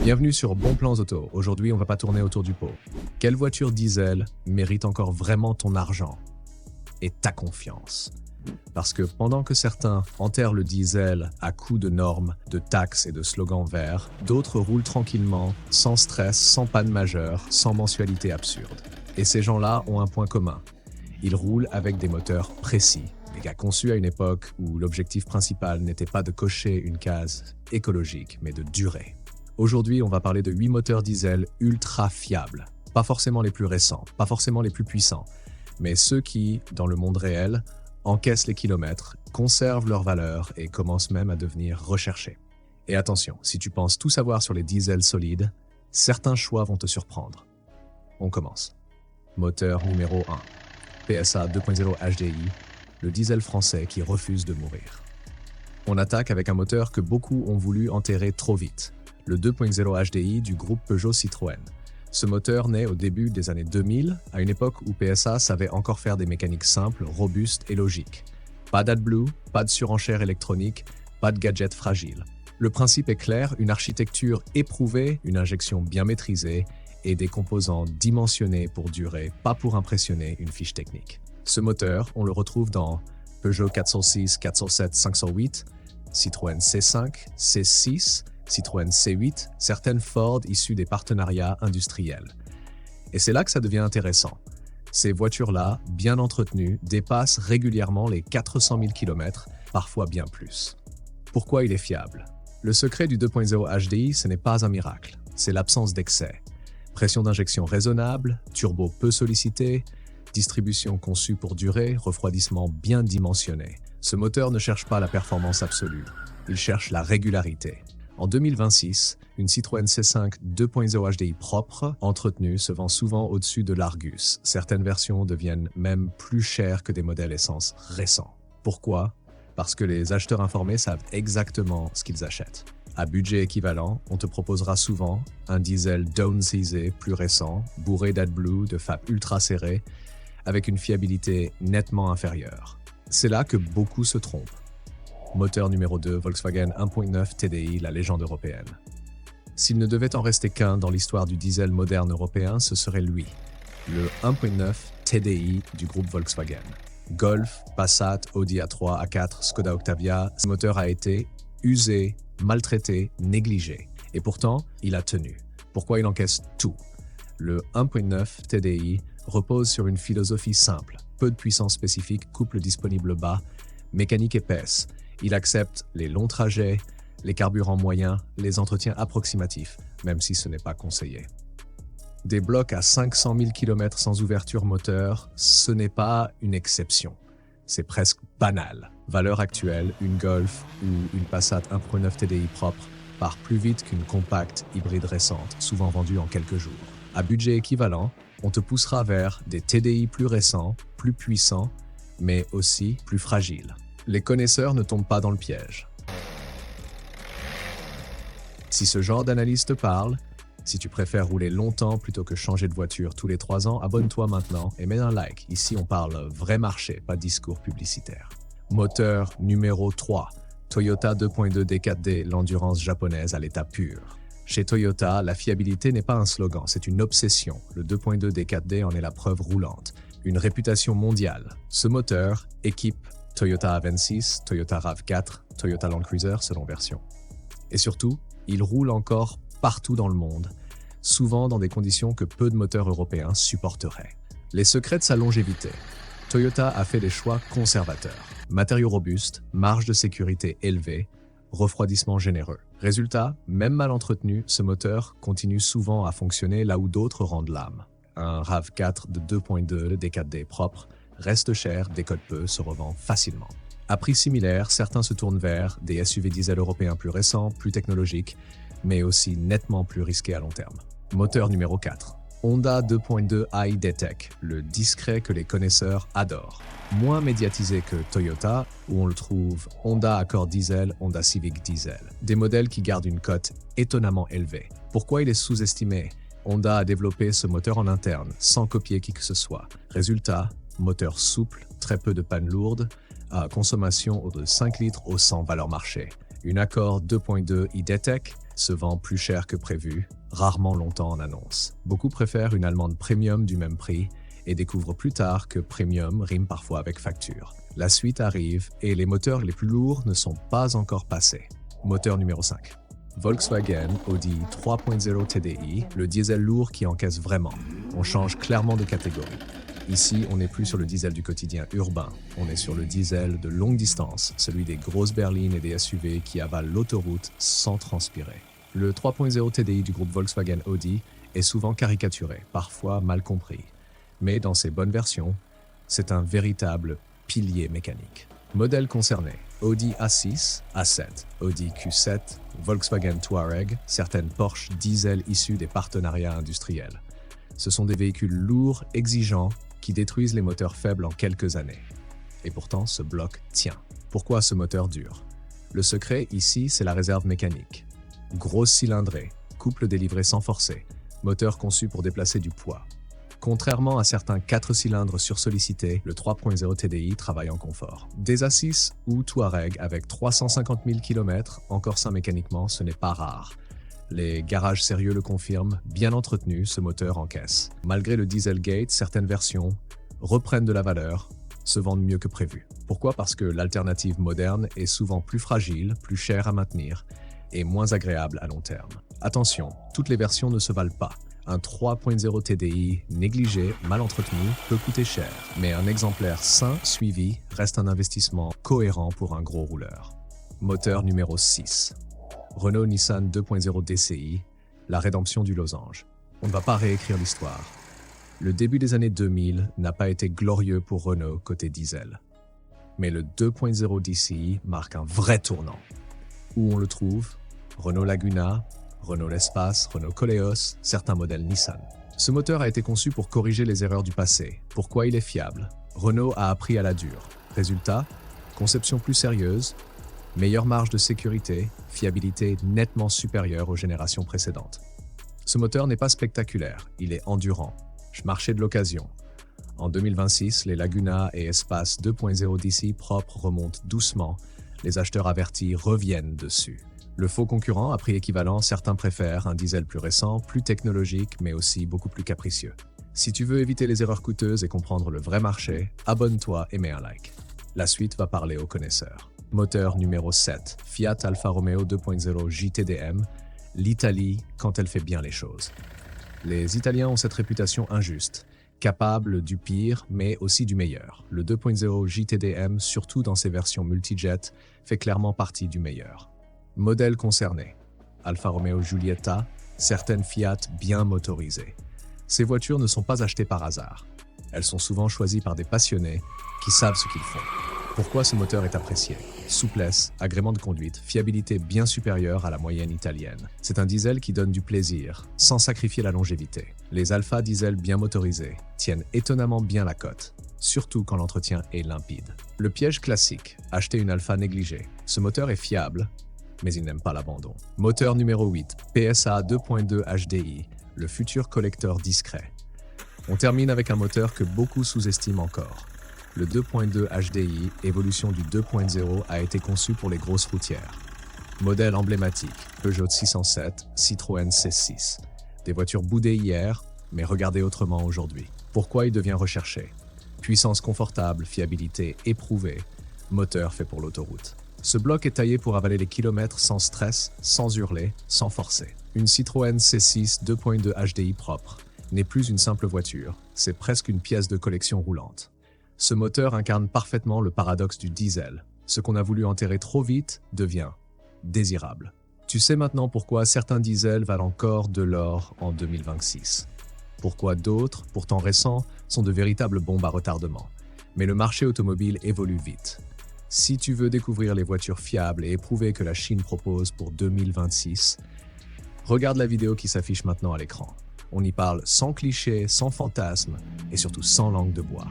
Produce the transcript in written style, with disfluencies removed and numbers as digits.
Bienvenue sur Bons Plans Auto. Aujourd'hui, on va pas tourner autour du pot. Quelle voiture diesel mérite encore vraiment ton argent et ta confiance? Parce que pendant que certains enterrent le diesel à coups de normes, de taxes et de slogans verts, d'autres roulent tranquillement, sans stress, sans panne majeure, sans mensualité absurde. Et ces gens-là ont un point commun. Ils roulent avec des moteurs précis, des gars conçus à une époque où l'objectif principal n'était pas de cocher une case écologique, mais de durer. Aujourd'hui, on va parler de 8 moteurs diesel ultra fiables. Pas forcément les plus récents, pas forcément les plus puissants, mais ceux qui, dans le monde réel, encaissent les kilomètres, conservent leur valeur et commencent même à devenir recherchés. Et attention, si tu penses tout savoir sur les diesels solides, certains choix vont te surprendre. On commence. Moteur numéro 1. PSA 2.0 HDI, le diesel français qui refuse de mourir. On attaque avec un moteur que beaucoup ont voulu enterrer trop vite, le 2.0 HDI du groupe Peugeot-Citroën. Ce moteur naît au début des années 2000, à une époque où PSA savait encore faire des mécaniques simples, robustes et logiques. Pas d'AdBlue, pas de surenchère électronique, pas de gadgets fragiles. Le principe est clair, une architecture éprouvée, une injection bien maîtrisée et des composants dimensionnés pour durer, pas pour impressionner une fiche technique. Ce moteur, on le retrouve dans Peugeot 406, 407, 508, Citroën C5, C6, Citroën C8, certaines Ford issues des partenariats industriels. Et c'est là que ça devient intéressant. Ces voitures-là, bien entretenues, dépassent régulièrement les 400 000 km, parfois bien plus. Pourquoi il est fiable? Le secret du 2.0 HDI, ce n'est pas un miracle, c'est l'absence d'excès. Pression d'injection raisonnable, turbo peu sollicité, distribution conçue pour durer, refroidissement bien dimensionné. Ce moteur ne cherche pas la performance absolue, il cherche la régularité. En 2026, une Citroën C5 2.0 HDI propre, entretenue, se vend souvent au-dessus de l'Argus. Certaines versions deviennent même plus chères que des modèles essence récents. Pourquoi? Parce que les acheteurs informés savent exactement ce qu'ils achètent. À budget équivalent, on te proposera souvent un diesel downsizé plus récent, bourré d'AdBlue, de FAP ultra serré, avec une fiabilité nettement inférieure. C'est là que beaucoup se trompent. Moteur numéro 2, Volkswagen 1.9 TDI, la légende européenne. S'il ne devait en rester qu'un dans l'histoire du diesel moderne européen, ce serait lui, le 1.9 TDI du groupe Volkswagen. Golf, Passat, Audi A3, A4, Skoda Octavia, ce moteur a été usé, maltraité, négligé. Et pourtant, il a tenu. Pourquoi il encaisse tout? Le 1.9 TDI repose sur une philosophie simple. Peu de puissance spécifique, couple disponible bas, mécanique épaisse. Il accepte les longs trajets, les carburants moyens, les entretiens approximatifs, même si ce n'est pas conseillé. Des blocs à 500 000 km sans ouverture moteur, ce n'est pas une exception. C'est presque banal. Valeur actuelle, une Golf ou une Passat 1.9 TDI propre part plus vite qu'une compacte hybride récente, souvent vendue en quelques jours. À budget équivalent, on te poussera vers des TDI plus récents, plus puissants, mais aussi plus fragiles. Les connaisseurs ne tombent pas dans le piège. Si ce genre d'analyse te parle, si tu préfères rouler longtemps plutôt que changer de voiture tous les 3 ans, abonne-toi maintenant et mets un like. Ici, on parle vrai marché, pas discours publicitaire. Moteur numéro 3, Toyota 2.2 D4D, l'endurance japonaise à l'état pur. Chez Toyota, la fiabilité n'est pas un slogan, c'est une obsession. Le 2.2 D4D en est la preuve roulante. Une réputation mondiale. Ce moteur équipe Toyota Avensis, Toyota RAV4, Toyota Land Cruiser selon version. Et surtout, il roule encore partout dans le monde, souvent dans des conditions que peu de moteurs européens supporteraient. Les secrets de sa longévité. Toyota a fait des choix conservateurs. Matériaux robustes, marge de sécurité élevée, refroidissement généreux. Résultat, même mal entretenu, ce moteur continue souvent à fonctionner là où d'autres rendent l'âme. Un RAV4 de 2.2 D4D propre reste cher, décode peu, se revend facilement. À prix similaire, certains se tournent vers des SUV diesel européens plus récents, plus technologiques, mais aussi nettement plus risqués à long terme. Moteur numéro 4. Honda 2.2 i-D-Tech, le discret que les connaisseurs adorent. Moins médiatisé que Toyota, où on le trouve Honda Accord Diesel, Honda Civic Diesel. Des modèles qui gardent une cote étonnamment élevée. Pourquoi il est sous-estimé? Honda a développé ce moteur en interne, sans copier qui que ce soit. Résultat, moteur souple, très peu de panne lourde, à consommation de 5 litres au 100 valeur marché. Une Accord 2.2 i-D-Tech, se vend plus cher que prévu, rarement longtemps en annonce. Beaucoup préfèrent une allemande premium du même prix et découvrent plus tard que premium rime parfois avec facture. La suite arrive et les moteurs les plus lourds ne sont pas encore passés. Moteur numéro 5. Volkswagen Audi 3.0 TDI, le diesel lourd qui encaisse vraiment. On change clairement de catégorie. Ici, on n'est plus sur le diesel du quotidien urbain, on est sur le diesel de longue distance, celui des grosses berlines et des SUV qui avalent l'autoroute sans transpirer. Le 3.0 TDI du groupe Volkswagen Audi est souvent caricaturé, parfois mal compris. Mais dans ses bonnes versions, c'est un véritable pilier mécanique. Modèles concernés: Audi A6, A7, Audi Q7, Volkswagen Touareg, certaines Porsche diesel issues des partenariats industriels. Ce sont des véhicules lourds, exigeants, qui détruisent les moteurs faibles en quelques années. Et pourtant, ce bloc tient. Pourquoi ce moteur dure? Le secret, ici, c'est la réserve mécanique. Grosse cylindrée, couple délivré sans forcer, moteur conçu pour déplacer du poids. Contrairement à certains 4 cylindres sursollicités, le 3.0 TDI travaille en confort. Des A6 ou Touareg avec 350 000 km, encore sain mécaniquement, ce n'est pas rare. Les garages sérieux le confirment, bien entretenu, ce moteur encaisse. Malgré le Dieselgate, certaines versions reprennent de la valeur, se vendent mieux que prévu. Pourquoi? Parce que l'alternative moderne est souvent plus fragile, plus chère à maintenir et moins agréable à long terme. Attention, toutes les versions ne se valent pas. Un 3.0 TDI négligé, mal entretenu, peut coûter cher, mais un exemplaire sain, suivi, reste un investissement cohérent pour un gros rouleur. Moteur numéro 6. Renault-Nissan 2.0 DCI, la rédemption du losange. On ne va pas réécrire l'histoire. Le début des années 2000 n'a pas été glorieux pour Renault côté diesel. Mais le 2.0 DCI marque un vrai tournant. Où on le trouve? Renault Laguna, Renault L'Espace, Renault Koleos, certains modèles Nissan. Ce moteur a été conçu pour corriger les erreurs du passé. Pourquoi il est fiable? Renault a appris à la dure. Résultat, conception plus sérieuse, meilleure marge de sécurité, fiabilité nettement supérieure aux générations précédentes. Ce moteur n'est pas spectaculaire, il est endurant. Marché de l'occasion. En 2026, les Laguna et Espace 2.0 DC propres remontent doucement. Les acheteurs avertis reviennent dessus. Le faux concurrent, à prix équivalent, certains préfèrent un diesel plus récent, plus technologique, mais aussi beaucoup plus capricieux. Si tu veux éviter les erreurs coûteuses et comprendre le vrai marché, abonne-toi et mets un like. La suite va parler aux connaisseurs. Moteur numéro 7, Fiat Alfa Romeo 2.0 JTDM, l'Italie quand elle fait bien les choses. Les Italiens ont cette réputation injuste, capable du pire mais aussi du meilleur. Le 2.0 JTDM, surtout dans ses versions multijet, fait clairement partie du meilleur. Modèles concernés: Alfa Romeo Giulietta, certaines Fiat bien motorisées. Ces voitures ne sont pas achetées par hasard. Elles sont souvent choisies par des passionnés qui savent ce qu'ils font. Pourquoi ce moteur est apprécié? Souplesse, agrément de conduite, fiabilité bien supérieure à la moyenne italienne. C'est un diesel qui donne du plaisir, sans sacrifier la longévité. Les Alfa diesel bien motorisés tiennent étonnamment bien la cote, surtout quand l'entretien est limpide. Le piège classique, acheter une Alfa négligée. Ce moteur est fiable, mais il n'aime pas l'abandon. Moteur numéro 8, PSA 2.2 HDI, le futur collecteur discret. On termine avec un moteur que beaucoup sous-estiment encore. Le 2.2 HDI, évolution du 2.0, a été conçu pour les grosses routières. Modèle emblématique, Peugeot 607, Citroën C6. Des voitures boudées hier, mais regardées autrement aujourd'hui. Pourquoi il devient recherché? Puissance confortable, fiabilité éprouvée, moteur fait pour l'autoroute. Ce bloc est taillé pour avaler les kilomètres sans stress, sans hurler, sans forcer. Une Citroën C6 2.2 HDI propre n'est plus une simple voiture, c'est presque une pièce de collection roulante. Ce moteur incarne parfaitement le paradoxe du diesel. Ce qu'on a voulu enterrer trop vite devient désirable. Tu sais maintenant pourquoi certains diesels valent encore de l'or en 2026. Pourquoi d'autres, pourtant récents, sont de véritables bombes à retardement. Mais le marché automobile évolue vite. Si tu veux découvrir les voitures fiables et éprouvées que la Chine propose pour 2026, regarde la vidéo qui s'affiche maintenant à l'écran. On y parle sans clichés, sans fantasmes et surtout sans langue de bois.